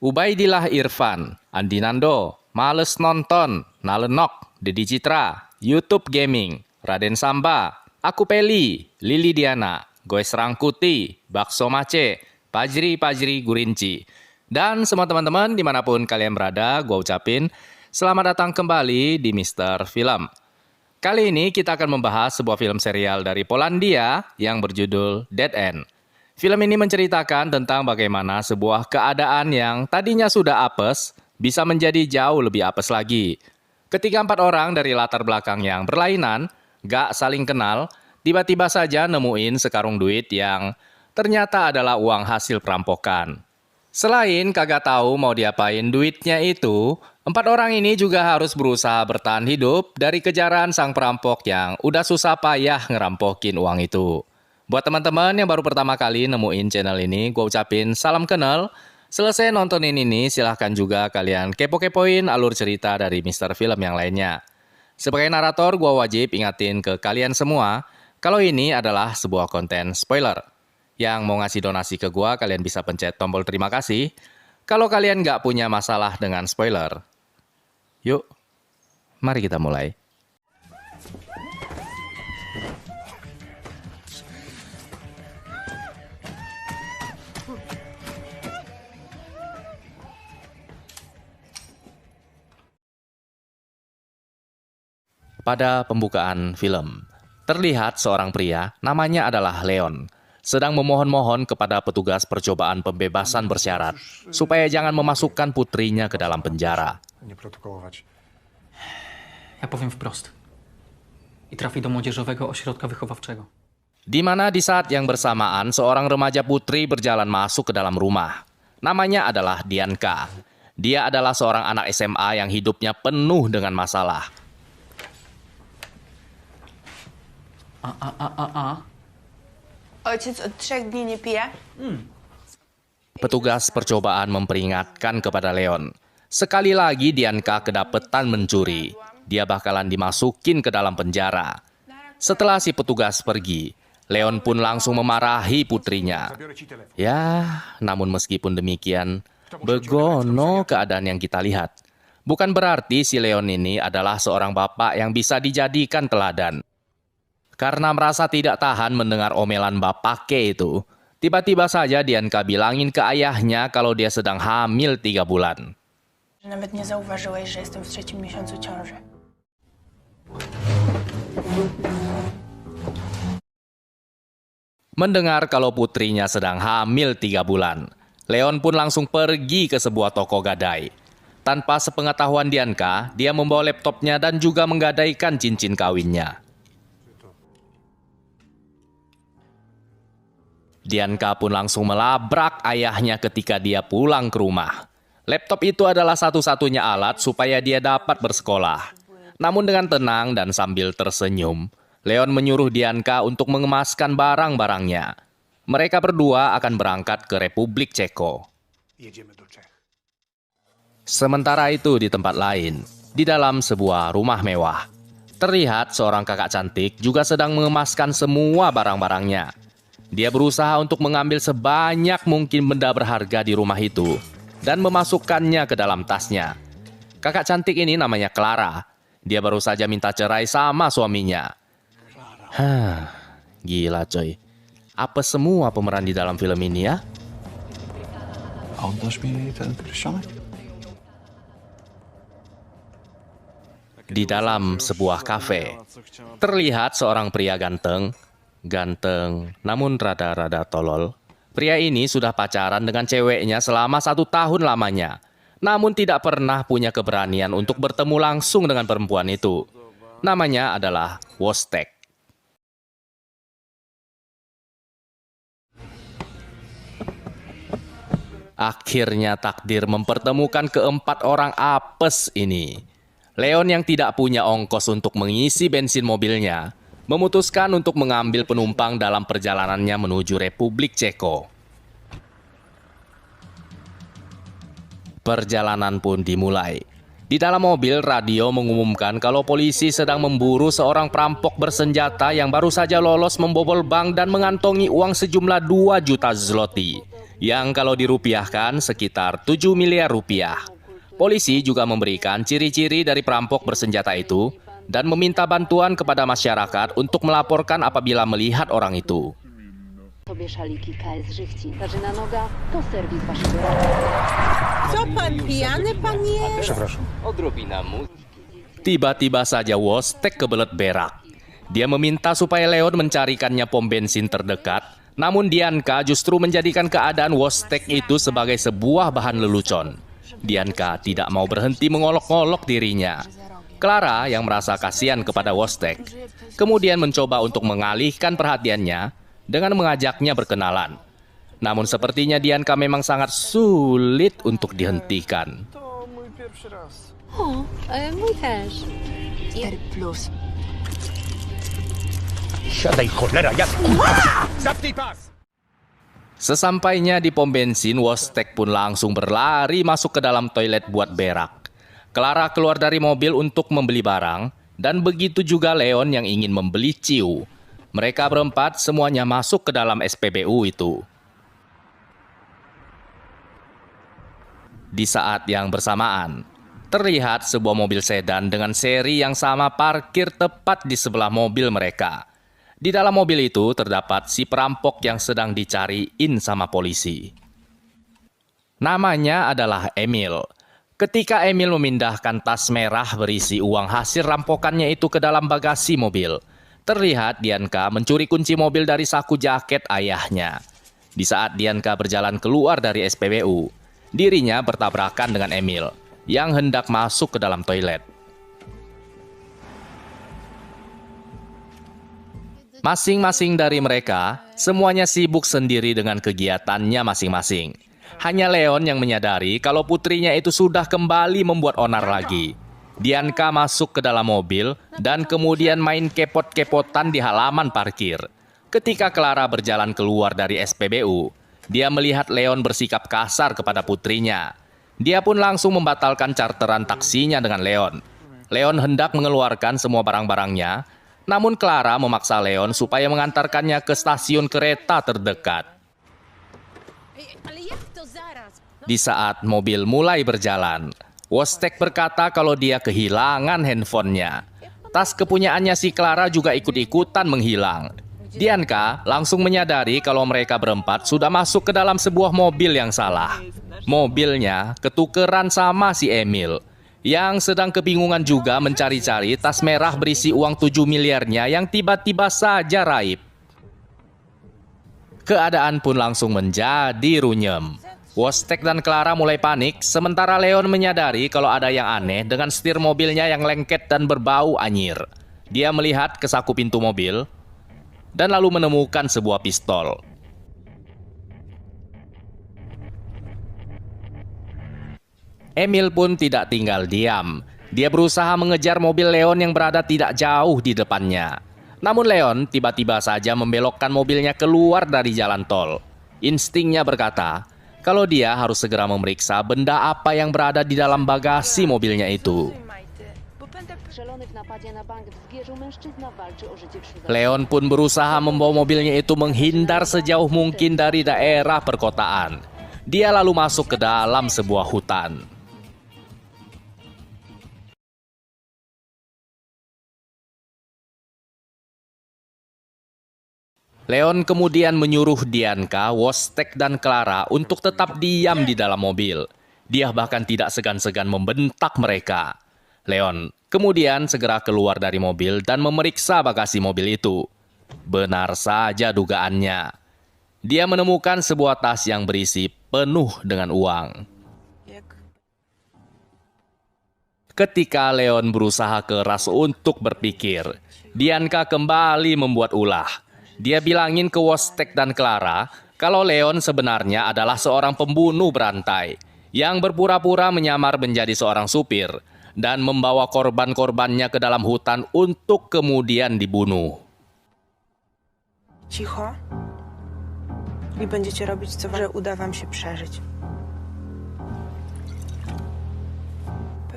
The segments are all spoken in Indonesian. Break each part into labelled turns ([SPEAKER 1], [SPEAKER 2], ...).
[SPEAKER 1] Ubaidillah Irfan, Andi Nando, Males Nonton, Nalenok, Dedi Citra, YouTube Gaming, Raden Samba, Aku Peli, Lili Diana, Goes Rangkuti, Bakso Mace, Pajri Gurinci. Dan semua teman-teman dimanapun kalian berada, gue ucapin selamat datang kembali di Mr. Film. Kali ini kita akan membahas sebuah film serial dari Polandia yang berjudul Dead End. Film ini menceritakan tentang bagaimana sebuah keadaan yang tadinya sudah apes bisa menjadi jauh lebih apes lagi. Ketika 4 orang dari latar belakang yang berlainan, gak saling kenal, tiba-tiba saja nemuin sekarung duit yang ternyata adalah uang hasil perampokan. Selain kagak tahu mau diapain duitnya itu, 4 orang ini juga harus berusaha bertahan hidup dari kejaran sang perampok yang udah susah payah ngerampokin uang itu. Buat teman-teman yang baru pertama kali nemuin channel ini, gue ucapin salam kenal. Selesai nontonin ini, silahkan juga kalian kepo-kepoin alur cerita dari Mr. Film yang lainnya. Sebagai narator, gue wajib ingatin ke kalian semua, kalau ini adalah sebuah konten spoiler. Yang mau ngasih donasi ke gue, kalian bisa pencet tombol terima kasih. Kalau kalian nggak punya masalah dengan spoiler, yuk, mari kita mulai. Pada pembukaan film, terlihat seorang pria, namanya adalah Leon, sedang memohon-mohon kepada petugas percobaan pembebasan bersyarat supaya jangan memasukkan putrinya ke dalam penjara.
[SPEAKER 2] Ja powiem wprost. I trafi do młodzieżowego ośrodka wychowawczego.
[SPEAKER 1] Di mana di saat yang bersamaan, seorang remaja putri berjalan masuk ke dalam rumah. Namanya adalah Dianka. Dia adalah seorang anak SMA yang hidupnya penuh dengan masalah.
[SPEAKER 3] Ojciec od 3 dni nie pije?
[SPEAKER 1] Petugas percobaan memperingatkan kepada Leon. Sekali lagi Dianka kedapetan mencuri. Dia bakalan dimasukin ke dalam penjara. Setelah si petugas pergi, Leon pun langsung memarahi putrinya. Ya, namun meskipun demikian, begono keadaan yang kita lihat. Bukan berarti si Leon ini adalah seorang bapak yang bisa dijadikan teladan. Karena merasa tidak tahan mendengar omelan bapaknya itu, tiba-tiba saja Dianka bilangin ke ayahnya kalau dia sedang hamil 3 bulan.
[SPEAKER 3] Nawet nie zauważyłeś, że jestem w 3. miesiącu ciąży.
[SPEAKER 1] Mendengar kalau putrinya sedang hamil 3 bulan, Leon pun langsung pergi ke sebuah toko gadai. Tanpa sepengetahuan Dianka, dia membawa laptopnya dan juga menggadaikan cincin kawinnya. Dianka pun langsung melabrak ayahnya ketika dia pulang ke rumah. Laptop itu adalah satu-satunya alat supaya dia dapat bersekolah. Namun dengan tenang dan sambil tersenyum, Leon menyuruh Dianka untuk mengemaskan barang-barangnya. Mereka berdua akan berangkat ke Republik Ceko. Sementara itu di tempat lain, di dalam sebuah rumah mewah, terlihat seorang kakak cantik juga sedang mengemaskan semua barang-barangnya. Dia berusaha untuk mengambil sebanyak mungkin benda berharga di rumah itu dan memasukkannya ke dalam tasnya. Kakak cantik ini namanya Clara. Dia baru saja minta cerai sama suaminya. Gila coy. Apa semua pemeran di dalam film ini ya? Di dalam sebuah kafe, terlihat seorang pria ganteng namun rada-rada tolol. Pria ini sudah pacaran dengan ceweknya selama 1 tahun lamanya, namun tidak pernah punya keberanian untuk bertemu langsung dengan perempuan itu. Namanya adalah Wostek. Akhirnya takdir mempertemukan keempat orang apes ini. Leon yang tidak punya ongkos untuk mengisi bensin mobilnya, memutuskan untuk mengambil penumpang dalam perjalanannya menuju Republik Ceko. Perjalanan pun dimulai. Di dalam mobil, radio mengumumkan kalau polisi sedang memburu seorang perampok bersenjata yang baru saja lolos membobol bank dan mengantongi uang sejumlah 2 juta zloty. yang kalau dirupiahkan sekitar 7 miliar rupiah. Polisi juga memberikan ciri-ciri dari perampok bersenjata itu dan meminta bantuan kepada masyarakat untuk melaporkan apabila melihat orang itu.
[SPEAKER 4] Sobie szaliki KS Żywci. Katarzyna Noga to serwis waszego radia.
[SPEAKER 5] Co pan pijany, pan jest?
[SPEAKER 1] Tiba-tiba saja Wostek kebelet berak. Dia meminta supaya Leon mencarikannya pom bensin terdekat, namun Dianka justru menjadikan keadaan Wostek itu sebagai sebuah bahan lelucon. Dianka tidak mau berhenti mengolok-olok dirinya. Clara yang merasa kasihan kepada Wostek, kemudian mencoba untuk mengalihkan perhatiannya dengan mengajaknya berkenalan. Namun sepertinya Dianka memang sangat sulit untuk dihentikan.
[SPEAKER 4] O, mój też.
[SPEAKER 5] 4+.
[SPEAKER 6] Siadaj, cholera jasna! Zapnij pas!
[SPEAKER 1] Sesampainya di pom bensin, Wostek pun langsung berlari masuk ke dalam toilet buat berak. Clara keluar dari mobil untuk membeli barang, dan begitu juga Leon yang ingin membeli ciu. Mereka berempat semuanya masuk ke dalam SPBU itu. Di saat yang bersamaan, terlihat sebuah mobil sedan dengan seri yang sama parkir tepat di sebelah mobil mereka. Di dalam mobil itu terdapat si perampok yang sedang dicariin sama polisi. Namanya adalah Emil. Ketika Emil memindahkan tas merah berisi uang hasil rampokannya itu ke dalam bagasi mobil, terlihat Dianka mencuri kunci mobil dari saku jaket ayahnya. Di saat Dianka berjalan keluar dari SPBU, dirinya bertabrakan dengan Emil yang hendak masuk ke dalam toilet. Masing-masing dari mereka, semuanya sibuk sendiri dengan kegiatannya masing-masing. Hanya Leon yang menyadari kalau putrinya itu sudah kembali membuat onar lagi. Dianka masuk ke dalam mobil dan kemudian main kepot-kepotan di halaman parkir. Ketika Clara berjalan keluar dari SPBU, dia melihat Leon bersikap kasar kepada putrinya. Dia pun langsung membatalkan charteran taksinya dengan Leon. Leon hendak mengeluarkan semua barang-barangnya, namun Clara memaksa Leon supaya mengantarkannya ke stasiun kereta terdekat. Di saat mobil mulai berjalan, Wostek berkata kalau dia kehilangan handphonenya. Tas kepunyaannya si Clara juga ikut-ikutan menghilang. Dianka langsung menyadari kalau mereka berempat sudah masuk ke dalam sebuah mobil yang salah. Mobilnya ketukeran sama si Emil, yang sedang kebingungan juga mencari-cari tas merah berisi uang 7 miliarnya yang tiba-tiba saja raib. Keadaan pun langsung menjadi runyem. Wostek dan Clara mulai panik, sementara Leon menyadari kalau ada yang aneh dengan setir mobilnya yang lengket dan berbau anyir. Dia melihat ke saku pintu mobil, dan lalu menemukan sebuah pistol. Emil pun tidak tinggal diam. Dia berusaha mengejar mobil Leon yang berada tidak jauh di depannya. Namun Leon tiba-tiba saja membelokkan mobilnya keluar dari jalan tol. Instingnya berkata kalau dia harus segera memeriksa benda apa yang berada di dalam bagasi mobilnya itu.
[SPEAKER 4] Strzelony w napadzie na bank w Zgierzu mężczyzna walczy o życie wśród...
[SPEAKER 1] Leon pun berusaha membawa mobilnya itu menghindar sejauh mungkin dari daerah perkotaan. Dia lalu masuk ke dalam sebuah hutan. Leon kemudian menyuruh Dianka, Wostek, dan Clara untuk tetap diam di dalam mobil. Dia bahkan tidak segan-segan membentak mereka. Leon kemudian segera keluar dari mobil dan memeriksa bagasi mobil itu. Benar saja dugaannya. Dia menemukan sebuah tas yang berisi penuh dengan uang. Ketika Leon berusaha keras untuk berpikir, Dianka kembali membuat ulah. Dia bilangin ke Wostek dan Clara kalau Leon sebenarnya adalah seorang pembunuh berantai yang berpura-pura menyamar menjadi seorang supir dan membawa korban-korbannya ke dalam hutan untuk kemudian dibunuh.
[SPEAKER 7] Cicho i będziecie robić co, że uda wam się przeżyć.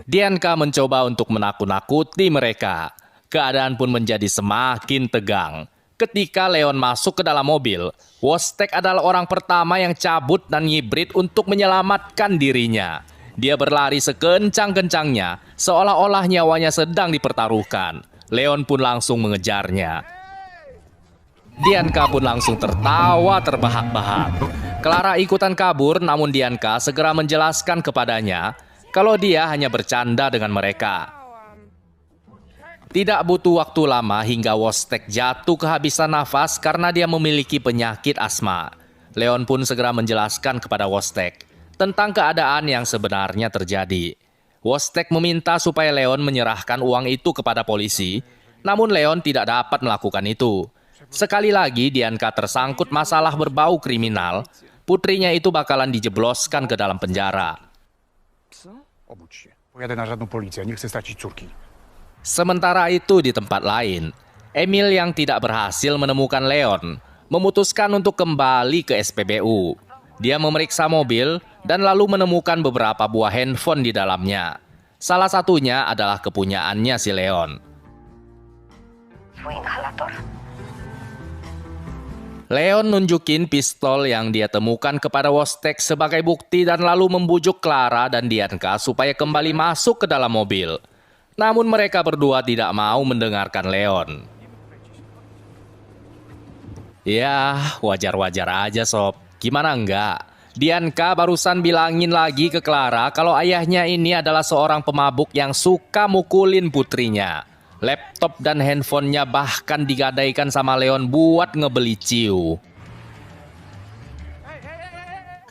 [SPEAKER 1] Dianka mencoba untuk menakut-nakuti mereka. Keadaan pun menjadi semakin tegang. Ketika Leon masuk ke dalam mobil, Wostek adalah orang pertama yang cabut dan ngibrit untuk menyelamatkan dirinya. Dia berlari sekencang-kencangnya, seolah-olah nyawanya sedang dipertaruhkan. Leon pun langsung mengejarnya. Dianka pun langsung tertawa terbahak-bahak. Clara ikutan kabur, namun Dianka segera menjelaskan kepadanya kalau dia hanya bercanda dengan mereka. Tidak butuh waktu lama hingga Wostek jatuh kehabisan nafas karena dia memiliki penyakit asma. Leon pun segera menjelaskan kepada Wostek tentang keadaan yang sebenarnya terjadi. Wostek meminta supaya Leon menyerahkan uang itu kepada polisi, namun Leon tidak dapat melakukan itu. Sekali lagi Dianka tersangkut masalah berbau kriminal, putrinya itu bakalan dijebloskan ke dalam penjara.
[SPEAKER 6] Obudź się. Pojadę na żadną policję, nie chcę stracić córki.
[SPEAKER 1] Sementara itu di tempat lain, Emil yang tidak berhasil menemukan Leon memutuskan untuk kembali ke SPBU. Dia memeriksa mobil dan lalu menemukan beberapa buah handphone di dalamnya. Salah satunya adalah kepunyaannya si Leon. Leon nunjukin pistol yang dia temukan kepada Wostek sebagai bukti dan lalu membujuk Clara dan Dianka supaya kembali masuk ke dalam mobil. Namun mereka berdua tidak mau mendengarkan Leon. Ya, wajar-wajar aja sob. Gimana enggak? Dianka barusan bilangin lagi ke Clara kalau ayahnya ini adalah seorang pemabuk yang suka mukulin putrinya. Laptop dan handphonenya bahkan digadaikan sama Leon buat ngebeli ciu.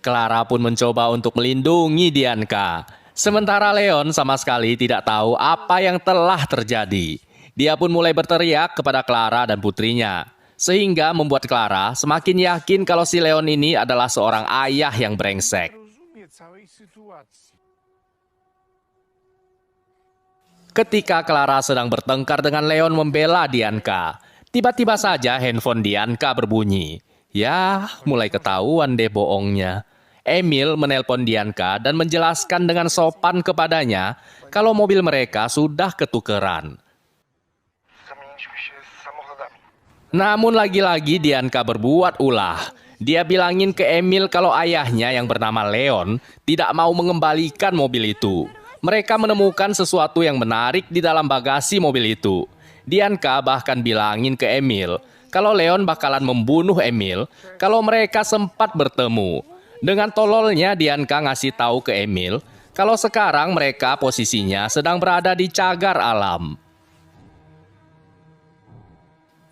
[SPEAKER 1] Clara pun mencoba untuk melindungi Dianka. Sementara Leon sama sekali tidak tahu apa yang telah terjadi. Dia pun mulai berteriak kepada Clara dan putrinya, sehingga membuat Clara semakin yakin kalau si Leon ini adalah seorang ayah yang brengsek. Ketika Clara sedang bertengkar dengan Leon membela Dianka, tiba-tiba saja handphone Dianka berbunyi. Ya, mulai ketahuan deh bohongnya. Emil menelpon Dianka dan menjelaskan dengan sopan kepadanya kalau mobil mereka sudah ketukeran. Namun lagi-lagi Dianka berbuat ulah. Dia bilangin ke Emil kalau ayahnya yang bernama Leon tidak mau mengembalikan mobil itu. Mereka menemukan sesuatu yang menarik di dalam bagasi mobil itu. Dianka bahkan bilangin ke Emil kalau Leon bakalan membunuh Emil kalau mereka sempat bertemu. Dengan tololnya Dianka ngasih tahu ke Emil kalau sekarang mereka posisinya sedang berada di cagar alam.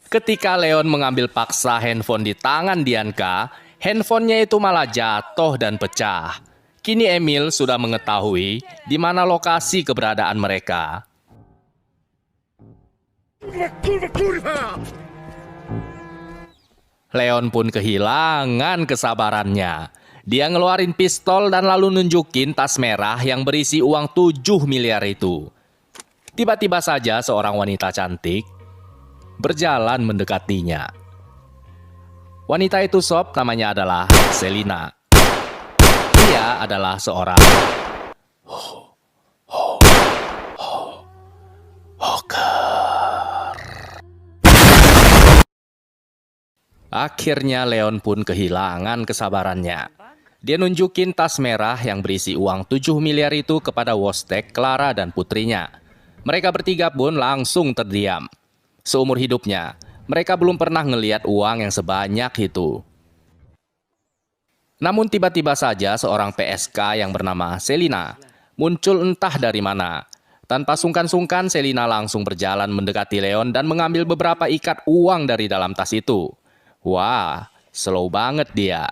[SPEAKER 1] Ketika Leon mengambil paksa handphone di tangan Dianka, handphonenya itu malah jatuh dan pecah. Kini Emil sudah mengetahui di mana lokasi keberadaan mereka. Leon pun kehilangan kesabarannya. Dia ngeluarin pistol dan lalu nunjukin tas merah yang berisi uang 7 miliar itu. Tiba-tiba saja seorang wanita cantik berjalan mendekatinya. Wanita itu sob namanya adalah Selina. Dia adalah seorang hacker. Akhirnya Leon pun kehilangan kesabarannya. Dia nunjukin tas merah yang berisi uang 7 miliar itu kepada Wostek, Clara, dan putrinya. Mereka bertiga pun langsung terdiam. Seumur hidupnya, mereka belum pernah ngelihat uang yang sebanyak itu. Namun tiba-tiba saja seorang PSK yang bernama Selina muncul entah dari mana. Tanpa sungkan-sungkan, Selina langsung berjalan mendekati Leon dan mengambil beberapa ikat uang dari dalam tas itu. Wah, slow banget dia.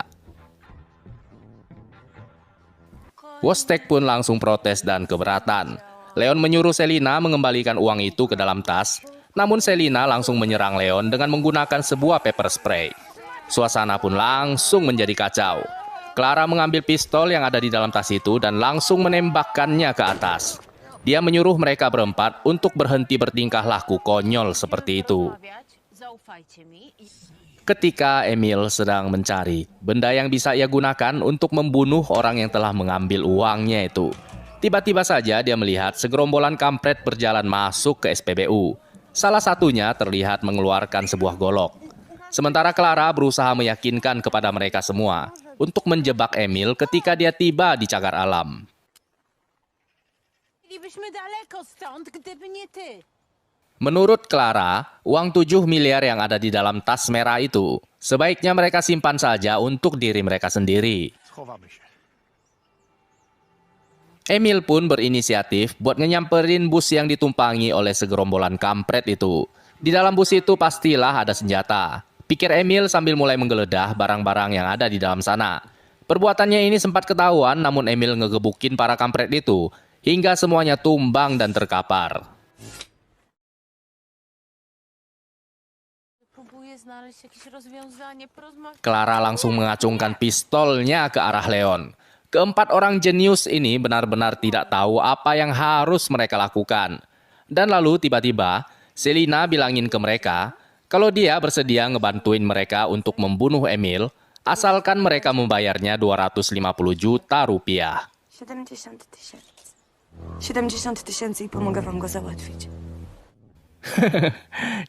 [SPEAKER 1] Wostek pun langsung protes dan keberatan. Leon menyuruh Selina mengembalikan uang itu ke dalam tas, namun Selina langsung menyerang Leon dengan menggunakan sebuah pepper spray. Suasana pun langsung menjadi kacau. Clara mengambil pistol yang ada di dalam tas itu dan langsung menembakkannya ke atas. Dia menyuruh mereka berempat untuk berhenti bertingkah laku konyol seperti itu. Ketika Emil sedang mencari benda yang bisa ia gunakan untuk membunuh orang yang telah mengambil uangnya itu, tiba-tiba saja dia melihat segerombolan kampret berjalan masuk ke SPBU. Salah satunya terlihat mengeluarkan sebuah golok. Sementara Clara berusaha meyakinkan kepada mereka semua untuk menjebak Emil ketika dia tiba di cagar alam.
[SPEAKER 5] Bylibyśmy daleko stąd, gdyby nie ty.
[SPEAKER 1] Menurut Clara, uang 7 miliar yang ada di dalam tas merah itu sebaiknya mereka simpan saja untuk diri mereka sendiri.
[SPEAKER 6] Schowamy się.
[SPEAKER 1] Emil pun berinisiatif buat nyamperin bus yang ditumpangi oleh segerombolan kampret itu. Di dalam bus itu pastilah ada senjata. Pikir Emil sambil mulai menggeledah barang-barang yang ada di dalam sana. Perbuatannya ini sempat ketahuan, namun Emil ngegebukin para kampret itu hingga semuanya tumbang dan terkapar.
[SPEAKER 5] Próbuję znaleźć jakieś rozwiązanie, porozmawiać.
[SPEAKER 1] Clara langsung mengacungkan pistolnya ke arah Leon. Keempat orang jenius ini benar-benar tidak tahu apa yang harus mereka lakukan. Dan lalu tiba-tiba, Selina bilangin ke mereka kalau dia bersedia ngebantuin mereka untuk membunuh Emil, asalkan mereka membayarnya 250 juta rupiah.
[SPEAKER 7] 70 000. 70 000 i pomogę wam go załatwić.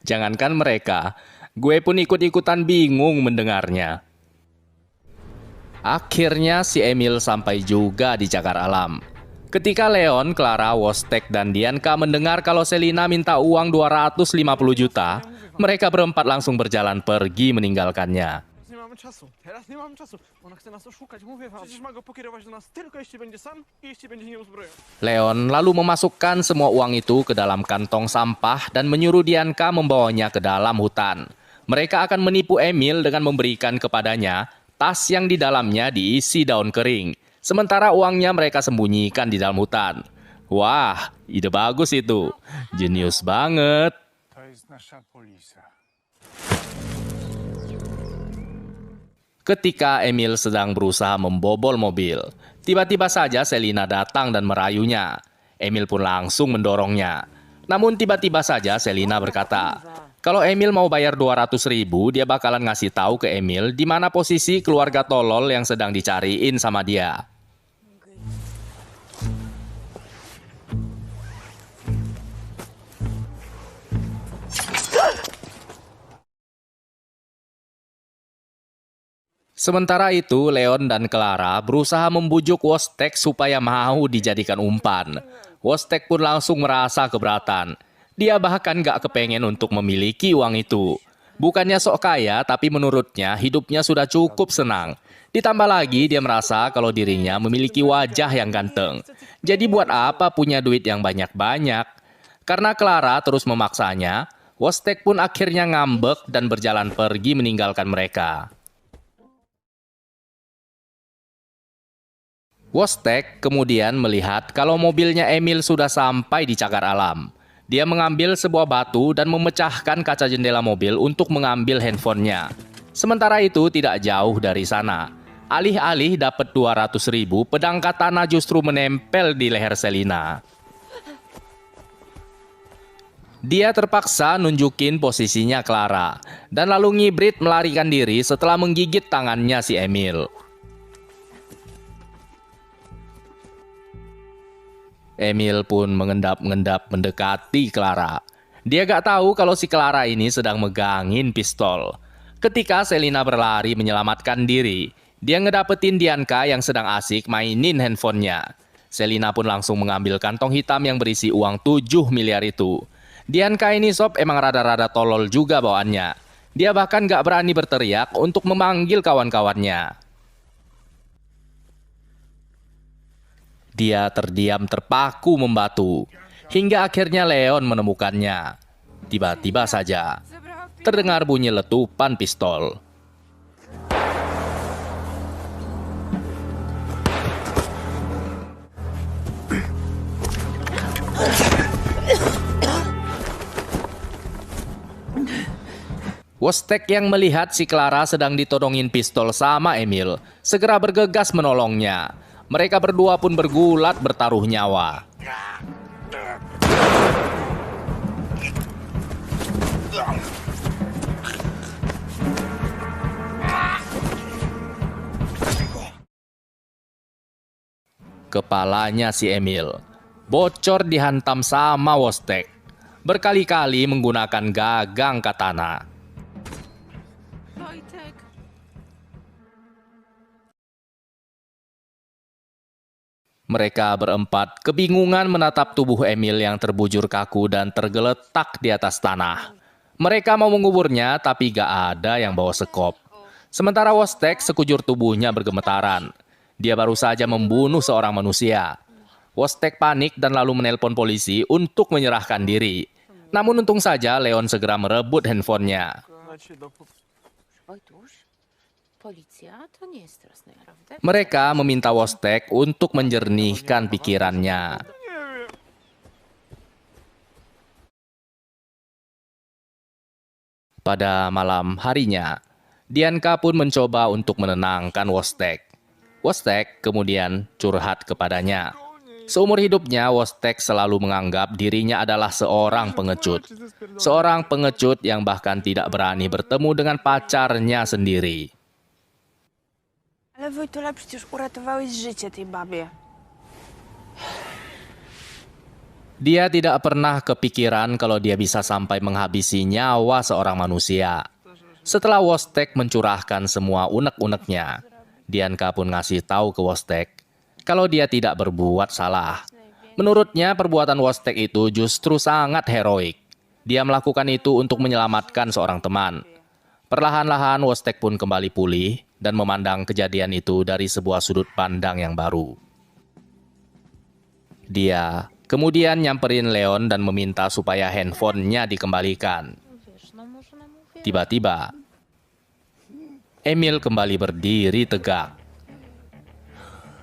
[SPEAKER 1] Jangankan mereka, gue pun ikut-ikutan bingung mendengarnya. Akhirnya si Emil sampai juga di cagar alam. Ketika Leon, Clara, Wostek, dan Dianka mendengar kalau Selina minta uang 250 juta, mereka berempat langsung berjalan pergi meninggalkannya.
[SPEAKER 8] Teraz nie mamy czasu. Ona chce nas oszukać, mówię wam. Przecież ma go pokierować do nas tylko jeśli będzie sam i jeśli będzie nieuzbrojony.
[SPEAKER 1] Leon lalu memasukkan semua uang itu ke dalam kantong sampah dan menyuruh Dianka membawanya ke dalam hutan. Mereka akan menipu Emil dengan memberikan kepadanya tas yang di dalamnya diisi daun kering. Sementara uangnya mereka sembunyikan di dalam hutan. Wah, ide bagus itu. Jenius banget.
[SPEAKER 6] To jest nasza polisa.
[SPEAKER 1] Ketika Emil sedang berusaha membobol mobil, tiba-tiba saja Selina datang dan merayunya. Emil pun langsung mendorongnya. Namun tiba-tiba saja Selina berkata, kalau Emil mau bayar 200 ribu, dia bakalan ngasih tahu ke Emil di mana posisi keluarga tolol yang sedang dicariin sama dia. Sementara itu, Leon dan Clara berusaha membujuk Wostek supaya mau dijadikan umpan. Wostek pun langsung merasa keberatan. Dia bahkan gak kepengen untuk memiliki uang itu. Bukannya sok kaya, tapi menurutnya hidupnya sudah cukup senang. Ditambah lagi dia merasa kalau dirinya memiliki wajah yang ganteng. Jadi buat apa punya duit yang banyak-banyak? Karena Clara terus memaksanya, Wostek pun akhirnya ngambek dan berjalan pergi meninggalkan mereka. Wostek kemudian melihat kalau mobilnya Emil sudah sampai di cagar alam. Dia mengambil sebuah batu dan memecahkan kaca jendela mobil untuk mengambil handphonenya. Sementara itu tidak jauh dari sana. Alih-alih dapat 200 ribu, pedang katana justru menempel di leher Selina. Dia terpaksa nunjukin posisinya Clara, dan lalu ngibrit melarikan diri setelah menggigit tangannya si Emil. Emil pun mengendap-endap mendekati Clara. Dia gak tahu kalau si Clara ini sedang megangin pistol. Ketika Selina berlari menyelamatkan diri, dia ngedapetin Dianka yang sedang asik mainin handphonenya. Selina pun langsung mengambil kantong hitam yang berisi uang 7 miliar itu. Dianka ini sob emang rada-rada tolol juga bawaannya. Dia bahkan gak berani berteriak untuk memanggil kawan-kawannya. Dia terdiam terpaku membatu, hingga akhirnya Leon menemukannya. Tiba-tiba saja, terdengar bunyi letupan pistol. Wostek yang melihat si Clara sedang ditodongin pistol sama Emil, segera bergegas menolongnya. Mereka berdua pun bergulat bertaruh nyawa. Kepalanya si Emil bocor dihantam sama Wostek. Berkali-kali menggunakan gagang katana. Mereka berempat kebingungan menatap tubuh Emil yang terbujur kaku dan tergeletak di atas tanah. Mereka mau menguburnya, tapi gak ada yang bawa sekop. Sementara Wostek sekujur tubuhnya bergemetaran. Dia baru saja membunuh seorang manusia. Wostek panik dan lalu menelpon polisi untuk menyerahkan diri. Namun untung saja Leon segera merebut handphonenya.
[SPEAKER 5] Policja to nie jest straszne, prawda?
[SPEAKER 1] Mereka meminta Wostek untuk menjernihkan pikirannya. Pada malam harinya, Dianka pun mencoba untuk menenangkan Wostek. Wostek kemudian curhat kepadanya. Seumur hidupnya, Wostek selalu menganggap dirinya adalah seorang pengecut. Seorang pengecut yang bahkan tidak berani bertemu dengan pacarnya sendiri.
[SPEAKER 3] Ale Wojtula, przecież uratowałeś życie tej babie.
[SPEAKER 1] Dia tidak pernah kepikiran kalau dia bisa sampai menghabisi nyawa seorang manusia. Setelah Wostek mencurahkan semua unek-uneknya, Dianka pun ngasih tahu ke Wostek kalau dia tidak berbuat salah. Menurutnya perbuatan Wostek itu justru sangat heroik. Dia melakukan itu untuk menyelamatkan seorang teman. Perlahan-lahan Wostek pun kembali pulih dan memandang kejadian itu dari sebuah sudut pandang yang baru. Dia kemudian nyamperin Leon dan meminta supaya handphonenya dikembalikan. Tiba-tiba, Emil kembali berdiri tegak,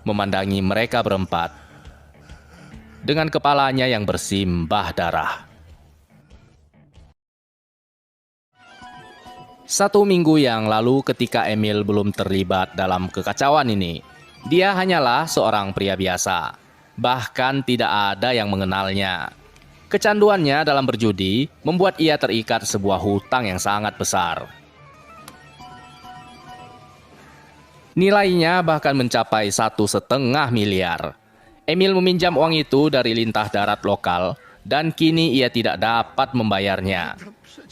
[SPEAKER 1] memandangi mereka berempat dengan kepalanya yang bersimbah darah. 1 minggu yang lalu ketika Emil belum terlibat dalam kekacauan ini, dia hanyalah seorang pria biasa. Bahkan tidak ada yang mengenalnya. Kecanduannya dalam berjudi membuat ia terikat sebuah hutang yang sangat besar. Nilainya bahkan mencapai 1,5 miliar. Emil meminjam uang itu dari lintah darat lokal dan kini ia tidak dapat membayarnya.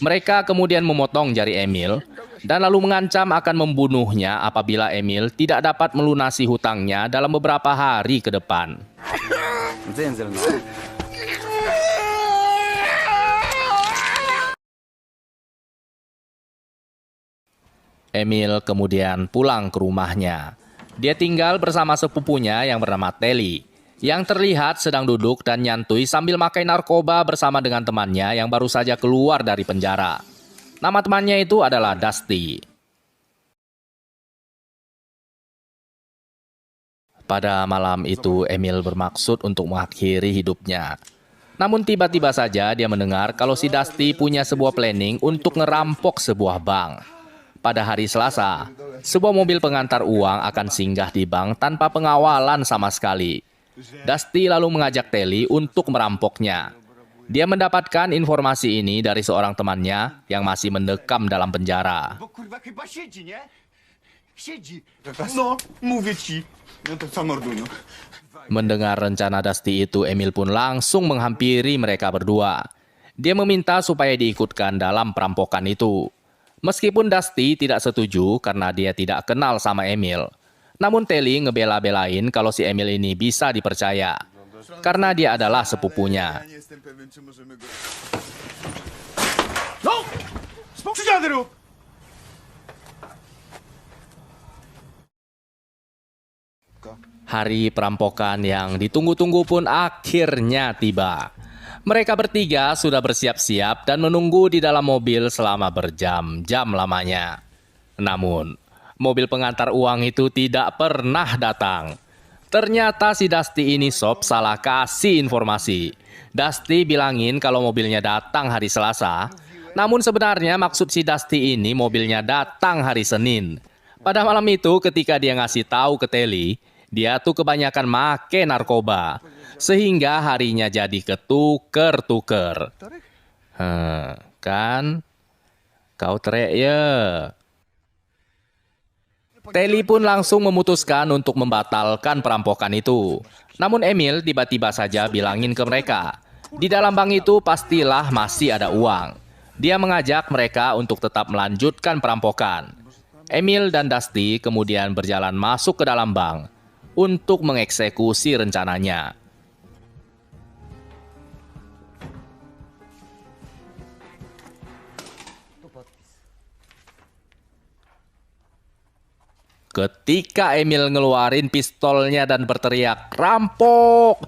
[SPEAKER 1] Mereka kemudian memotong jari Emil dan lalu mengancam akan membunuhnya apabila Emil tidak dapat melunasi hutangnya dalam beberapa hari ke depan. Emil kemudian pulang ke rumahnya. Dia tinggal bersama sepupunya yang bernama Telly, yang terlihat sedang duduk dan nyantui sambil makai narkoba bersama dengan temannya yang baru saja keluar dari penjara. Nama temannya itu adalah Dusty. Pada malam itu, Emil bermaksud untuk mengakhiri hidupnya. Namun tiba-tiba saja dia mendengar kalau si Dusty punya sebuah planning untuk ngerampok sebuah bank. Pada hari Selasa, sebuah mobil pengantar uang akan singgah di bank tanpa pengawalan sama sekali. Dusty lalu mengajak Telly untuk merampoknya. Dia mendapatkan informasi ini dari seorang temannya yang masih mendekam dalam penjara. Mendengar rencana Dusty itu, Emil pun langsung menghampiri mereka berdua. Dia meminta supaya diikutkan dalam perampokan itu. Meskipun Dusty tidak setuju karena dia tidak kenal sama Emil. Namun Telly ngebela-belain kalau si Emil ini bisa dipercaya. Karena dia adalah sepupunya. Hari perampokan yang ditunggu-tunggu pun akhirnya tiba. Mereka bertiga sudah bersiap-siap dan menunggu di dalam mobil selama berjam-jam lamanya. Namun, mobil pengantar uang itu tidak pernah datang. Ternyata si Dusty ini sob salah kasih informasi. Dusty bilangin kalau mobilnya datang hari Selasa. Namun sebenarnya maksud si Dusty ini mobilnya datang hari Senin. Pada malam itu ketika dia ngasih tahu ke Telly, dia tuh kebanyakan make narkoba. Sehingga harinya jadi ketuker-tuker. Kan? Kau teriak ya. Telly pun langsung memutuskan untuk membatalkan perampokan itu. Namun Emil tiba-tiba saja bilangin ke mereka, di dalam bank itu pastilah masih ada uang. Dia mengajak mereka untuk tetap melanjutkan perampokan. Emil dan Dusty kemudian berjalan masuk ke dalam bank. untuk mengeksekusi rencananya. Ketika Emil ngeluarin pistolnya dan berteriak, "Rampok!"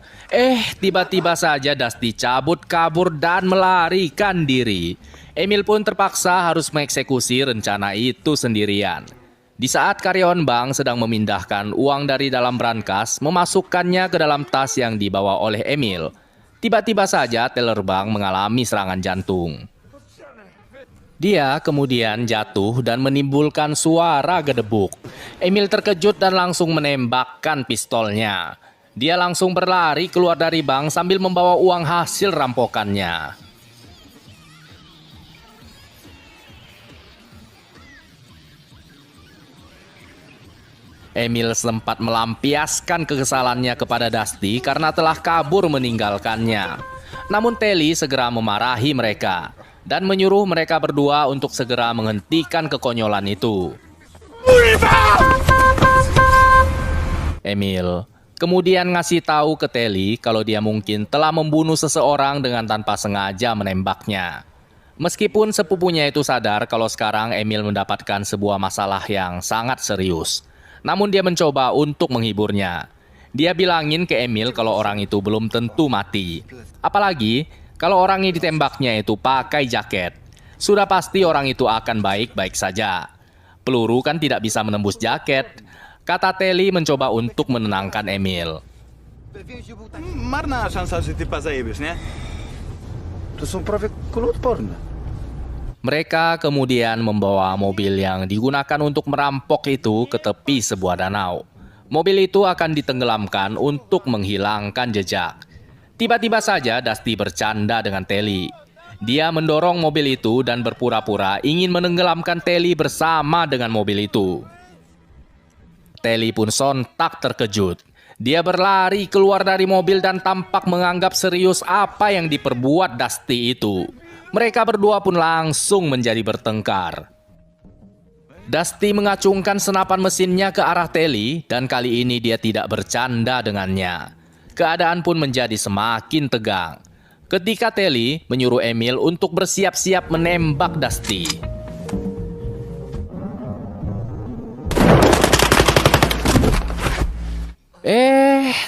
[SPEAKER 1] Tiba-tiba saja Dusty cabut kabur dan melarikan diri. Emil pun terpaksa harus mengeksekusi rencana itu sendirian. Di saat karyawan bank sedang memindahkan uang dari dalam brankas, memasukkannya ke dalam tas yang dibawa oleh Emil. Tiba-tiba saja teller bank mengalami serangan jantung. Dia kemudian jatuh dan menimbulkan suara gedebuk. Emil terkejut dan langsung menembakkan pistolnya. Dia langsung berlari keluar dari bank sambil membawa uang hasil rampokannya. Emil sempat melampiaskan kekesalannya kepada Dusty karena telah kabur meninggalkannya. Namun Telly segera memarahi mereka dan menyuruh mereka berdua untuk segera menghentikan kekonyolan itu. Emil kemudian ngasih tahu ke Telly kalau dia mungkin telah membunuh seseorang dengan tanpa sengaja menembaknya. Meskipun sepupunya itu sadar kalau sekarang Emil mendapatkan sebuah masalah yang sangat serius. Namun dia mencoba untuk menghiburnya. Dia bilangin ke Emil kalau orang itu belum tentu mati. Apalagi kalau orang yang ditembaknya itu pakai jaket. Sudah pasti orang itu akan baik-baik saja. Peluru kan tidak bisa menembus jaket, kata Telly mencoba untuk menenangkan Emil.
[SPEAKER 8] Marna szansa, że ty zajebiesz, nie?
[SPEAKER 6] To są prawie kuloodporne.
[SPEAKER 1] Mereka kemudian membawa mobil yang digunakan untuk merampok itu ke tepi sebuah danau. Mobil itu akan ditenggelamkan untuk menghilangkan jejak. Tiba-tiba saja Dusty bercanda dengan Telly. Dia mendorong mobil itu dan berpura-pura ingin menenggelamkan Telly bersama dengan mobil itu. Telly pun sontak terkejut. Dia berlari keluar dari mobil dan tampak menganggap serius apa yang diperbuat Dusty itu. Mereka berdua pun langsung menjadi bertengkar. Dusty mengacungkan senapan mesinnya ke arah Telly dan kali ini dia tidak bercanda dengannya. Keadaan pun menjadi semakin tegang. Ketika Telly menyuruh Emil untuk bersiap-siap menembak Dusty.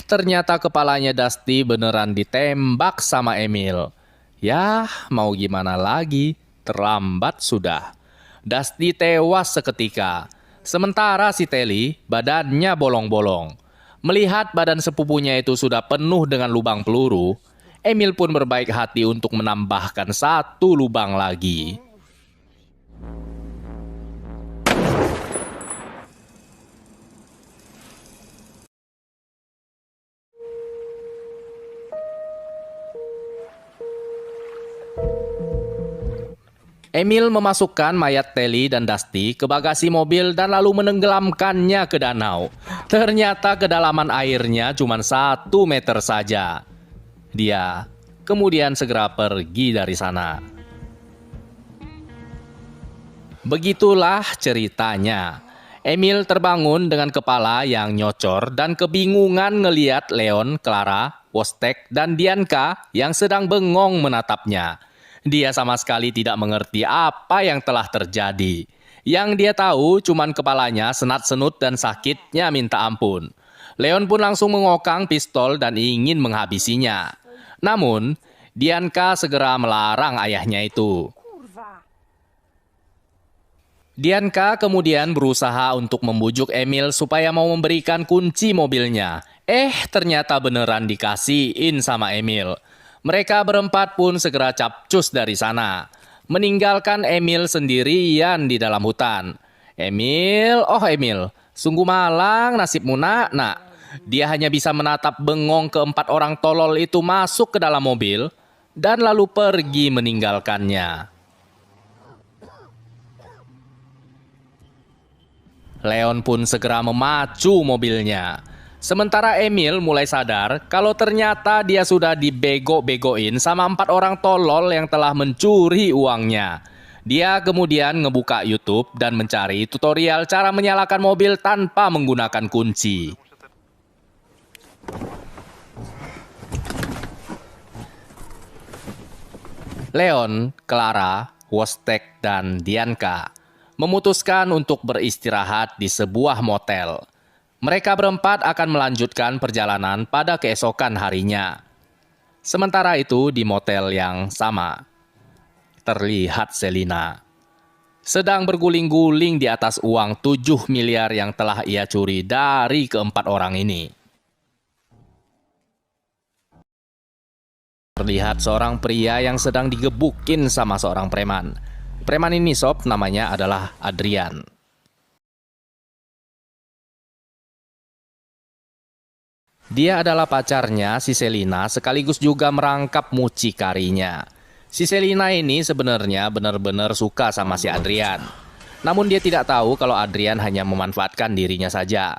[SPEAKER 1] Ternyata kepalanya Dusty beneran ditembak sama Emil. Ya, mau gimana lagi, terlambat sudah. Dusty tewas seketika. Sementara si Telly badannya bolong-bolong. Melihat badan sepupunya itu sudah penuh dengan lubang peluru, Emil pun berbaik hati untuk menambahkan satu lubang lagi. Emil memasukkan mayat Telly dan Dusty ke bagasi mobil dan lalu menenggelamkannya ke danau. Ternyata kedalaman airnya cuma 1 meter saja. Dia kemudian segera pergi dari sana. Begitulah ceritanya. Emil terbangun dengan kepala yang nyocor dan kebingungan ngeliat Leon, Clara, Wostek, dan Dianka yang sedang bengong menatapnya. Dia sama sekali tidak mengerti apa yang telah terjadi. Yang dia tahu cuman kepalanya senat-senut dan sakitnya minta ampun. Leon pun langsung mengokang pistol dan ingin menghabisinya. Namun, Dianka segera melarang ayahnya itu. Dianka kemudian berusaha untuk membujuk Emil supaya mau memberikan kunci mobilnya. Ternyata beneran dikasihin sama Emil. Mereka berempat pun segera capcus dari sana, meninggalkan Emil sendirian di dalam hutan. Emil, sungguh malang nasibmu nak. Dia hanya bisa menatap bengong keempat orang tolol itu masuk ke dalam mobil dan lalu pergi meninggalkannya. Leon pun segera memacu mobilnya. Sementara Emil mulai sadar kalau ternyata dia sudah dibego-begoin sama 4 orang tolol yang telah mencuri uangnya. Dia kemudian ngebuka YouTube dan mencari tutorial cara menyalakan mobil tanpa menggunakan kunci. Leon, Clara, Wostek, dan Dianka memutuskan untuk beristirahat di sebuah motel. Mereka berempat akan melanjutkan perjalanan pada keesokan harinya. Sementara itu di motel yang sama, terlihat Selina sedang berguling-guling di atas uang 7 miliar yang telah ia curi dari keempat orang ini. Terlihat seorang pria yang sedang digebukin sama seorang preman. Preman ini sob, namanya adalah Adrian. Dia adalah pacarnya si Selina sekaligus juga merangkap mucikarinya. Si Selina ini sebenarnya benar-benar suka sama si Adrian. Namun dia tidak tahu kalau Adrian hanya memanfaatkan dirinya saja.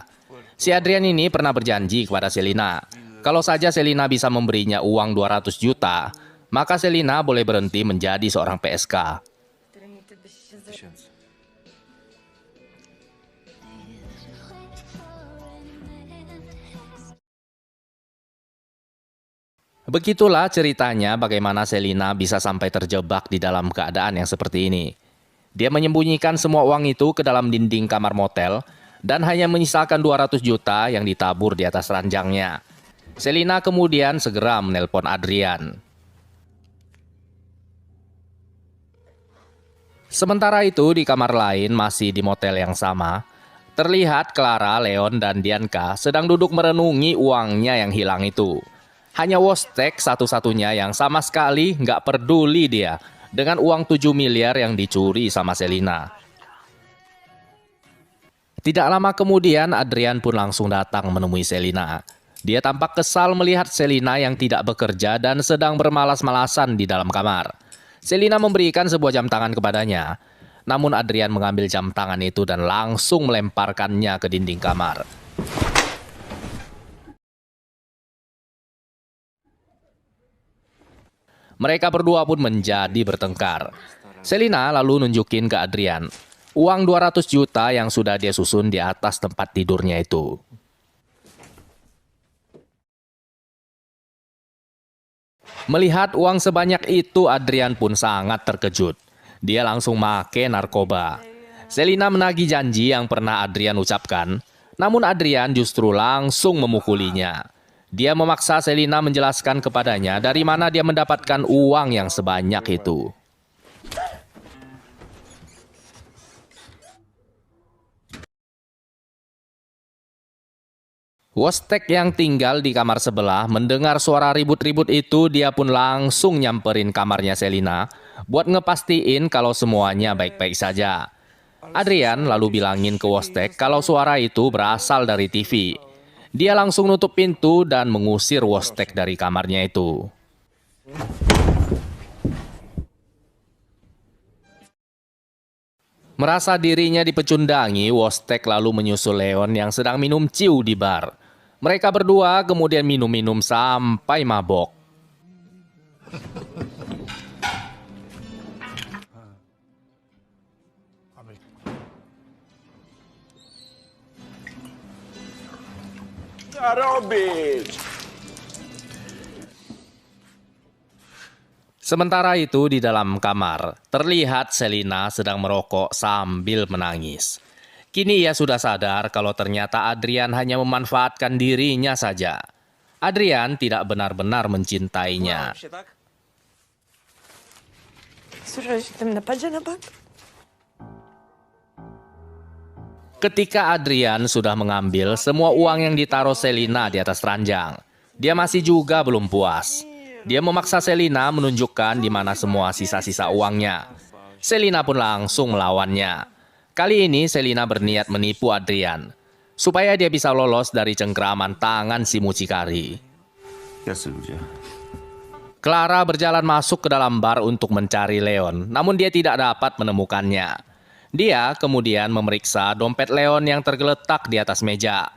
[SPEAKER 1] Si Adrian ini pernah berjanji kepada Selina, kalau saja Selina bisa memberinya uang 200 juta, maka Selina boleh berhenti menjadi seorang PSK. Begitulah ceritanya bagaimana Selina bisa sampai terjebak di dalam keadaan yang seperti ini. Dia menyembunyikan semua uang itu ke dalam dinding kamar motel dan hanya menyisakan 200 juta yang ditabur di atas ranjangnya. Selina kemudian segera menelpon Adrian. Sementara itu di kamar lain masih di motel yang sama, terlihat Clara, Leon, dan Dianka sedang duduk merenungi uangnya yang hilang itu. Hanya Wostek satu-satunya yang sama sekali nggak peduli dia dengan uang 7 miliar yang dicuri sama Selina. Tidak lama kemudian Adrian pun langsung datang menemui Selina. Dia tampak kesal melihat Selina yang tidak bekerja dan sedang bermalas-malasan di dalam kamar. Selina memberikan sebuah jam tangan kepadanya. Namun Adrian mengambil jam tangan itu dan langsung melemparkannya ke dinding kamar. Mereka berdua pun menjadi bertengkar. Selina lalu nunjukin ke Adrian uang 200 juta yang sudah dia susun di atas tempat tidurnya itu. Melihat uang sebanyak itu, Adrian pun sangat terkejut. Dia langsung make narkoba. Selina menagih janji yang pernah Adrian ucapkan, namun Adrian justru langsung memukulinya. Dia memaksa Selina menjelaskan kepadanya dari mana dia mendapatkan uang yang sebanyak itu. Wostek yang tinggal di kamar sebelah mendengar suara ribut-ribut itu, dia pun langsung nyamperin kamarnya Selina buat ngepastiin kalau semuanya baik-baik saja. Adrian lalu bilangin ke Wostek kalau suara itu berasal dari TV. Dia langsung nutup pintu dan mengusir Wostek dari kamarnya itu. Merasa dirinya dipecundangi, Wostek lalu menyusul Leon yang sedang minum ciu di bar. Mereka berdua kemudian minum-minum sampai mabok. Sementara itu di dalam kamar, terlihat Selina sedang merokok sambil menangis. Kini ia sudah sadar kalau ternyata Adrian hanya memanfaatkan dirinya saja. Adrian tidak benar-benar mencintainya.
[SPEAKER 7] Słyszałeś o tym napadzie na bank?
[SPEAKER 1] Ketika Adrian sudah mengambil semua uang yang ditaruh Selina di atas ranjang, dia masih juga belum puas. Dia memaksa Selina menunjukkan di mana semua sisa-sisa uangnya. Selina pun langsung melawannya. Kali ini Selina berniat menipu Adrian, supaya dia bisa lolos dari cengkraman tangan si mucikari. Clara berjalan masuk ke dalam bar untuk mencari Leon, namun dia tidak dapat menemukannya. Dia kemudian memeriksa dompet Leon yang tergeletak di atas meja.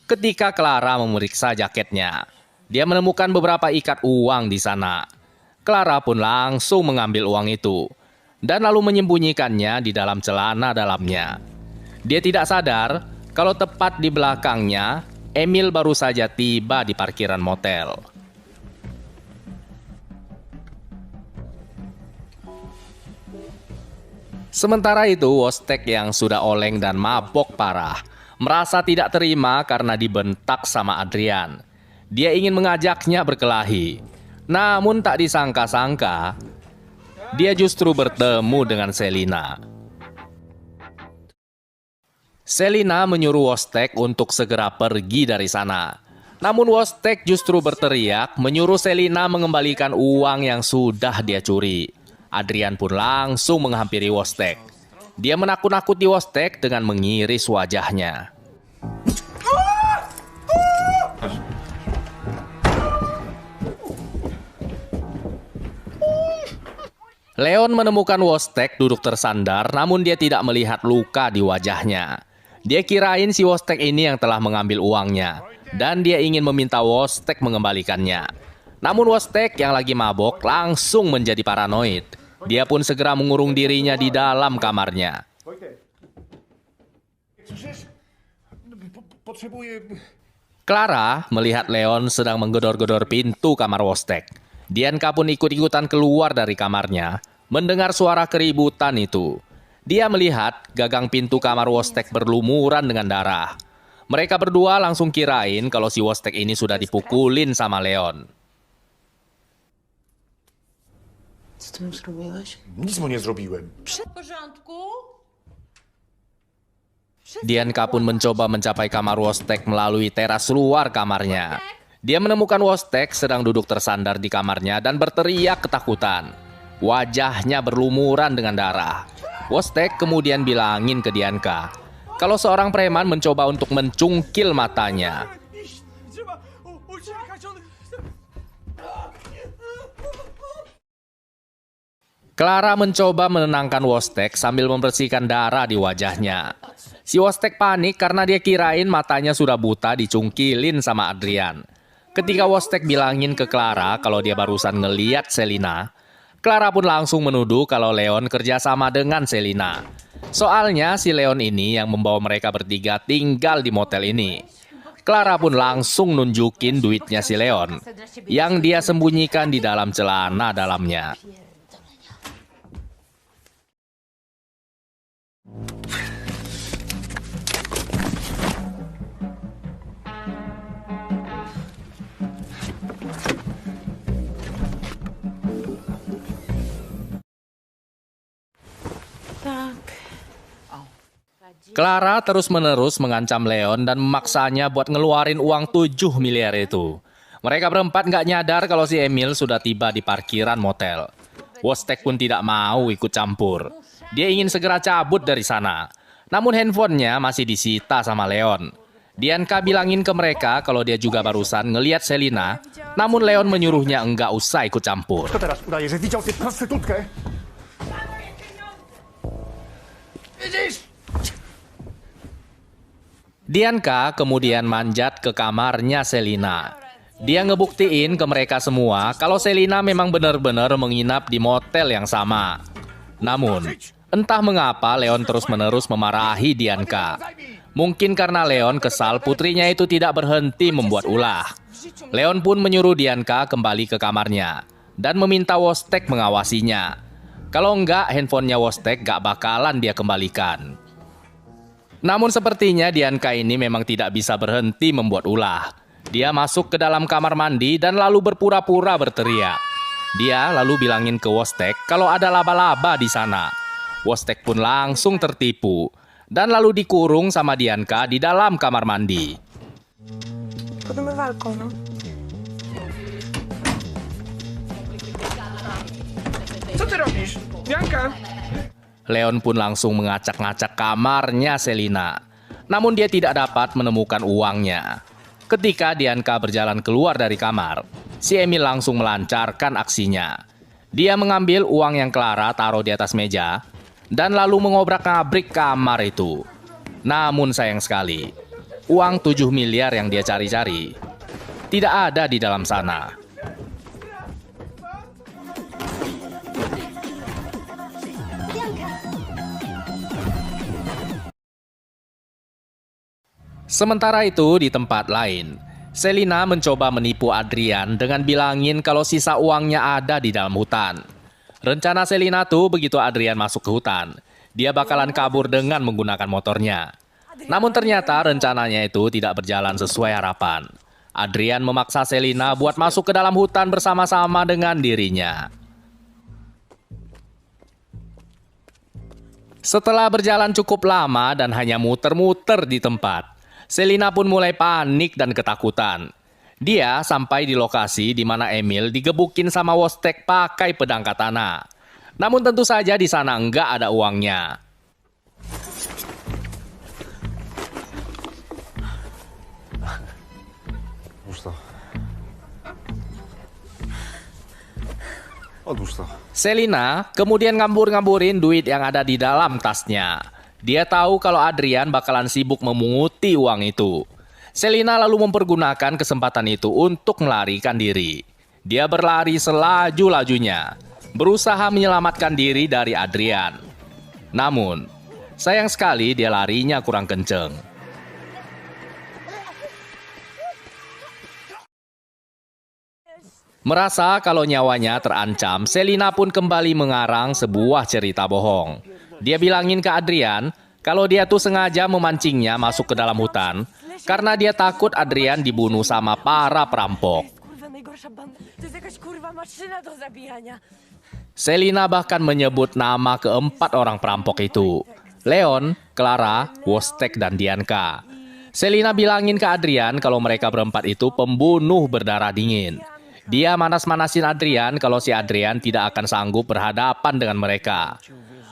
[SPEAKER 1] Ketika Clara memeriksa jaketnya, dia menemukan beberapa ikat uang di sana. Clara pun langsung mengambil uang itu dan lalu menyembunyikannya di dalam celana dalamnya. Dia tidak sadar kalau tepat di belakangnya Emil baru saja tiba di parkiran motel. Sementara itu, Wostek yang sudah oleng dan mabok parah merasa tidak terima karena dibentak sama Adrian. Dia ingin mengajaknya berkelahi. Namun tak disangka-sangka, dia justru bertemu dengan Selina. Selina menyuruh Wostek untuk segera pergi dari sana. Namun Wostek justru berteriak menyuruh Selina mengembalikan uang yang sudah dia curi. Adrian pun langsung menghampiri Wostek. Dia menakut-nakuti Wostek dengan mengiris wajahnya. Leon menemukan Wostek duduk tersandar, namun dia tidak melihat luka di wajahnya. Dia kirain si Wostek ini yang telah mengambil uangnya, dan dia ingin meminta Wostek mengembalikannya. Namun Wostek yang lagi mabok langsung menjadi paranoid. Dia pun segera mengurung dirinya di dalam kamarnya. Clara melihat Leon sedang menggedor-gedor pintu kamar Wostek. Dianka pun ikut-ikutan keluar dari kamarnya, mendengar suara keributan itu. Dia melihat gagang pintu kamar Wostek berlumuran dengan darah. Mereka berdua langsung kirain kalau si Wostek ini sudah dipukulin sama Leon.
[SPEAKER 6] Nic mu nie zrobiłem.
[SPEAKER 1] Dianka pun mencoba mencapai kamar Wostek melalui teras luar kamarnya. Dia menemukan Wostek sedang duduk tersandar di kamarnya dan berteriak ketakutan. Wajahnya berlumuran dengan darah. Wostek kemudian bilangin ke Dianka kalau seorang preman mencoba untuk mencungkil matanya.
[SPEAKER 8] Trzeba uciekać, on...
[SPEAKER 1] Clara mencoba menenangkan Wostek sambil membersihkan darah di wajahnya. Si Wostek panik karena dia kirain matanya sudah buta dicungkilin sama Adrian. Ketika Wostek bilangin ke Clara kalau dia barusan ngeliat Selina, Clara pun langsung menuduh kalau Leon kerjasama dengan Selina. Soalnya si Leon ini yang membawa mereka bertiga tinggal di motel ini. Clara pun langsung nunjukin duitnya si Leon, yang dia sembunyikan di dalam celana dalamnya. Clara terus-menerus mengancam Leon dan memaksanya buat ngeluarin uang 7 miliar itu. Mereka berempat nggak nyadar kalau si Emil sudah tiba di parkiran motel. Wostek pun tidak mau ikut campur. Dia ingin segera cabut dari sana. Namun handphonenya masih disita sama Leon. Dianka bilangin ke mereka kalau dia juga barusan ngeliat Selina, namun Leon menyuruhnya enggak usah ikut campur.
[SPEAKER 6] Kto teraz udaje, że widział tę prostytutkę? Widzisz?
[SPEAKER 1] Dianka kemudian manjat ke kamarnya Selina. Dia ngebuktiin ke mereka semua kalau Selina memang benar-benar menginap di motel yang sama. Namun, entah mengapa Leon terus-menerus memarahi Dianka. Mungkin karena Leon kesal putrinya itu tidak berhenti membuat ulah. Leon pun menyuruh Dianka kembali ke kamarnya dan meminta Wostek mengawasinya. Kalau enggak, handphonenya Wostek gak bakalan dia kembalikan. Namun sepertinya Dianka ini memang tidak bisa berhenti membuat ulah. Dia masuk ke dalam kamar mandi dan lalu berpura-pura berteriak. Dia lalu bilangin ke Wostek kalau ada laba-laba di sana. Wostek pun langsung tertipu dan lalu dikurung sama Dianka di dalam kamar mandi.
[SPEAKER 7] Pod umywalką, no.
[SPEAKER 8] Co ty robisz? Janka!
[SPEAKER 1] Leon pun langsung mengacak-ngacak kamarnya Selina. Namun dia tidak dapat menemukan uangnya. Ketika Dianka berjalan keluar dari kamar, si Emil langsung melancarkan aksinya. Dia mengambil uang yang Clara taruh di atas meja dan lalu mengobrak-abrik kamar itu. Namun sayang sekali, uang 7 miliar yang dia cari-cari tidak ada di dalam sana. Sementara itu di tempat lain, Selina mencoba menipu Adrian dengan bilangin kalau sisa uangnya ada di dalam hutan. Rencana Selina tuh begitu Adrian masuk ke hutan, dia bakalan kabur dengan menggunakan motornya. Namun ternyata rencananya itu tidak berjalan sesuai harapan. Adrian memaksa Selina buat masuk ke dalam hutan bersama-sama dengan dirinya. Setelah berjalan cukup lama dan hanya muter-muter di tempat, Selina pun mulai panik dan ketakutan. Dia sampai di lokasi di mana Emil digebukin sama Wostek pakai pedang katana. Namun tentu saja di sana nggak ada uangnya. Selina kemudian ngambur-ngamburin duit yang ada di dalam tasnya. Dia tahu kalau Adrian bakalan sibuk memunguti uang itu. Selina lalu mempergunakan kesempatan itu untuk melarikan diri. Dia berlari selaju-lajunya, berusaha menyelamatkan diri dari Adrian. Namun, sayang sekali dia larinya kurang kenceng. Merasa kalau nyawanya terancam, Selina pun kembali mengarang sebuah cerita bohong. Dia bilangin ke Adrian kalau dia tuh sengaja memancingnya masuk ke dalam hutan karena dia takut Adrian dibunuh sama para perampok. Selina bahkan menyebut nama keempat orang perampok itu, Leon, Clara, Wostek, dan Dianka. Selina bilangin ke Adrian kalau mereka berempat itu pembunuh berdarah dingin. Dia manas-manasin Adrian kalau si Adrian tidak akan sanggup berhadapan dengan mereka.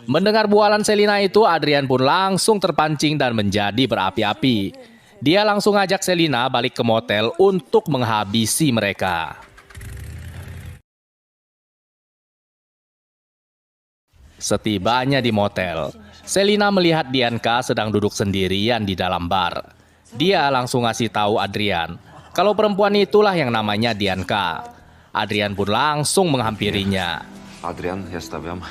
[SPEAKER 1] Mendengar bualan Selina itu, Adrian pun langsung terpancing dan menjadi berapi-api. Dia langsung ngajak Selina balik ke motel untuk menghabisi mereka. Setibanya di motel, Selina melihat Dianka sedang duduk sendirian di dalam bar. Dia langsung ngasih tahu Adrian kalau perempuan itulah yang namanya Dianka. Adrian pun langsung menghampirinya.
[SPEAKER 9] Adrian, ja stawiam.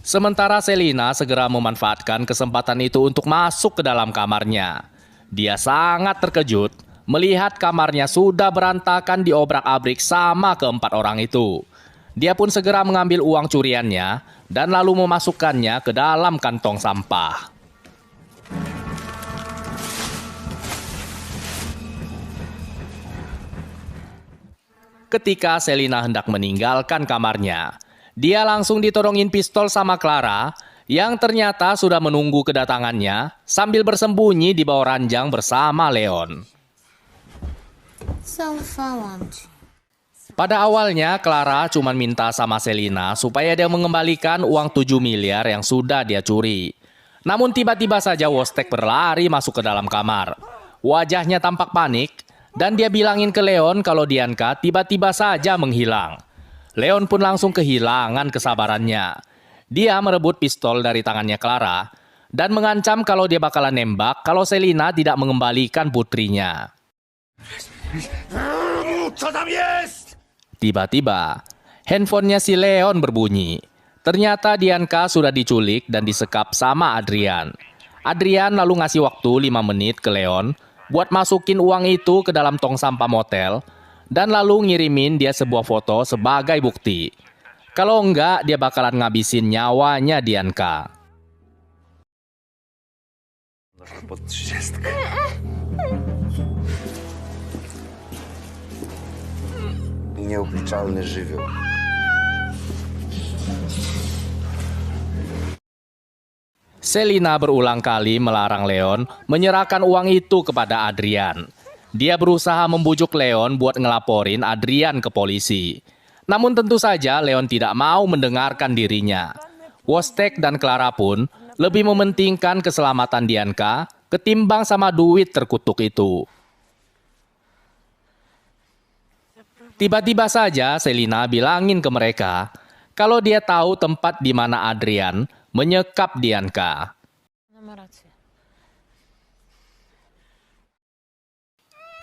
[SPEAKER 1] Sementara Selina segera memanfaatkan kesempatan itu untuk masuk ke dalam kamarnya. Dia sangat terkejut melihat kamarnya sudah berantakan diobrak-abrik sama keempat orang itu. Dia pun segera mengambil uang curiannya dan lalu memasukkannya ke dalam kantong sampah. Ketika Selina hendak meninggalkan kamarnya, dia langsung ditodongin pistol sama Clara yang ternyata sudah menunggu kedatangannya sambil bersembunyi di bawah ranjang bersama Leon. Pada awalnya, Clara cuma minta sama Selina supaya dia mengembalikan uang 7 miliar yang sudah dia curi. Namun tiba-tiba saja Wostek berlari masuk ke dalam kamar. Wajahnya tampak panik dan dia bilangin ke Leon kalau Dianka tiba-tiba saja menghilang. Leon pun langsung kehilangan kesabarannya. Dia merebut pistol dari tangannya Clara dan mengancam kalau dia bakalan nembak kalau Selina tidak mengembalikan putrinya. Tiba-tiba, handphonenya si Leon berbunyi. Ternyata Dianka sudah diculik dan disekap sama Adrian. Adrian lalu ngasih waktu 5 menit ke Leon buat masukin uang itu ke dalam tong sampah motel dan lalu ngirimin dia sebuah foto sebagai bukti. Kalau enggak, dia bakalan ngabisin nyawanya Dianka.
[SPEAKER 9] Nieuchwalny żywioł.
[SPEAKER 1] Selina berulang kali melarang Leon menyerahkan uang itu kepada Adrian. Dia berusaha membujuk Leon buat ngelaporin Adrian ke polisi. Namun tentu saja Leon tidak mau mendengarkan dirinya. Wostek dan Clara pun lebih mementingkan keselamatan Dianka ketimbang sama duit terkutuk itu. Tiba-tiba saja Selina bilangin ke mereka kalau dia tahu tempat di mana Adrian menyekap Dianka.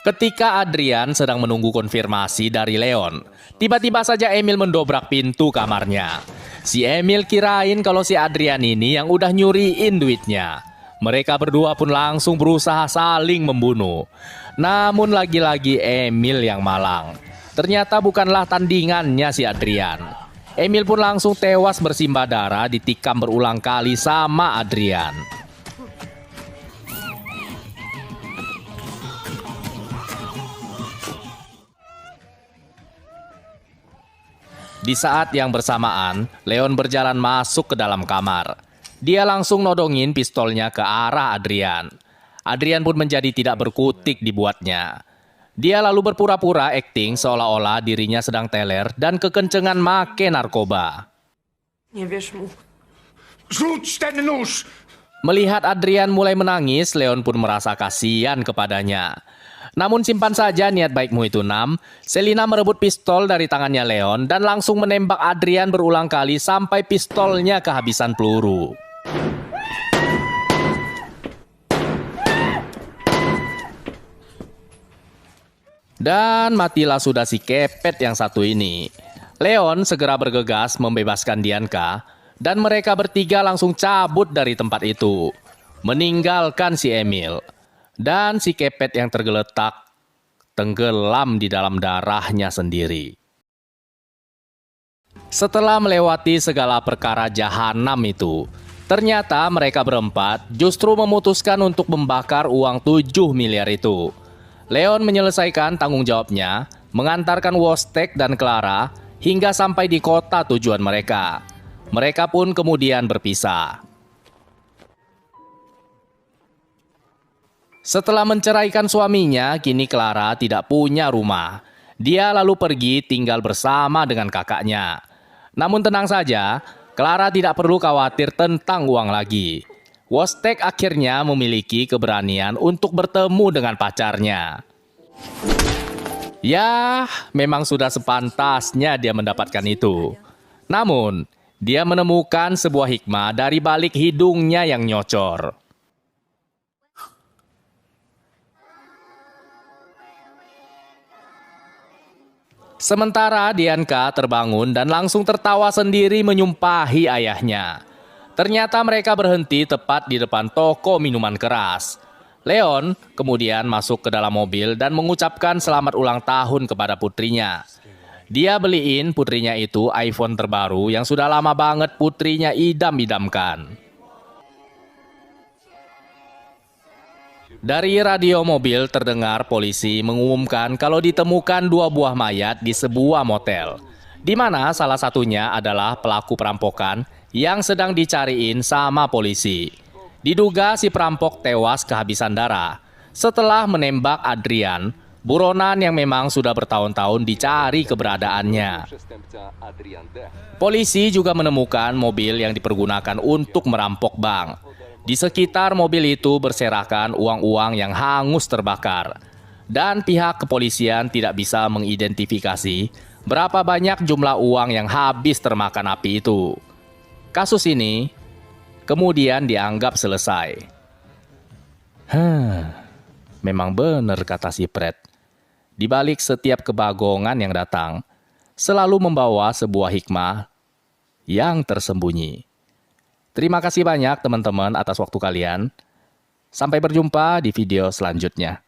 [SPEAKER 1] Ketika Adrian sedang menunggu konfirmasi dari Leon, tiba-tiba saja Emil mendobrak pintu kamarnya. Si Emil kirain kalau si Adrian ini yang udah nyuriin duitnya. Mereka berdua pun langsung berusaha saling membunuh. Namun lagi-lagi Emil yang malang. Ternyata bukanlah tandingannya si Adrian. Emil pun langsung tewas bersimbah darah ditikam berulang kali sama Adrian. Di saat yang bersamaan, Leon berjalan masuk ke dalam kamar. Dia langsung nodongin pistolnya ke arah Adrian. Adrian pun menjadi tidak berkutik dibuatnya. Dia lalu berpura-pura akting seolah-olah dirinya sedang teler dan kekencengan make narkoba.
[SPEAKER 7] Nie wiesz mu.
[SPEAKER 6] Rzuć ten nóż!
[SPEAKER 1] Melihat Adrian mulai menangis, Leon pun merasa kasihan kepadanya. Namun simpan saja niat baikmu itu, Nam. Selina merebut pistol dari tangannya Leon dan langsung menembak Adrian berulang kali sampai pistolnya kehabisan peluru. Dan matilah sudah si kepet yang satu ini. Leon segera bergegas membebaskan Dianka dan mereka bertiga langsung cabut dari tempat itu, meninggalkan si Emil. Dan si kepet yang tergeletak tenggelam di dalam darahnya sendiri. Setelah melewati segala perkara jahanam itu, ternyata mereka berempat justru memutuskan untuk membakar uang 7 miliar itu. Leon menyelesaikan tanggung jawabnya, mengantarkan Wostek dan Clara hingga sampai di kota tujuan mereka. Mereka pun kemudian berpisah. Setelah menceraikan suaminya, kini Clara tidak punya rumah. Dia lalu pergi tinggal bersama dengan kakaknya. Namun tenang saja, Clara tidak perlu khawatir tentang uang lagi. Wostek akhirnya memiliki keberanian untuk bertemu dengan pacarnya. Ya, memang sudah sepantasnya dia mendapatkan itu. Namun, dia menemukan sebuah hikmah dari balik hidungnya yang nyocor. Sementara Dianka terbangun dan langsung tertawa sendiri menyumpahi ayahnya. Ternyata mereka berhenti tepat di depan toko minuman keras. Leon kemudian masuk ke dalam mobil dan mengucapkan selamat ulang tahun kepada putrinya. Dia beliin putrinya itu iPhone terbaru yang sudah lama banget putrinya idam-idamkan. Dari radio mobil terdengar polisi mengumumkan kalau ditemukan 2 buah mayat di sebuah motel, di mana salah satunya adalah pelaku perampokan yang sedang dicariin sama polisi. Diduga si perampok tewas kehabisan darah setelah menembak Adrian, buronan yang memang sudah bertahun-tahun dicari keberadaannya. Polisi juga menemukan mobil yang dipergunakan untuk merampok bank. Di sekitar mobil itu berserakan uang-uang yang hangus terbakar. Dan pihak kepolisian tidak bisa mengidentifikasi berapa banyak jumlah uang yang habis termakan api itu. Kasus ini kemudian dianggap selesai. Memang benar kata si Pret. Di balik setiap kebagongan yang datang, selalu membawa sebuah hikmah yang tersembunyi. Terima kasih banyak teman-teman atas waktu kalian. Sampai berjumpa di video selanjutnya.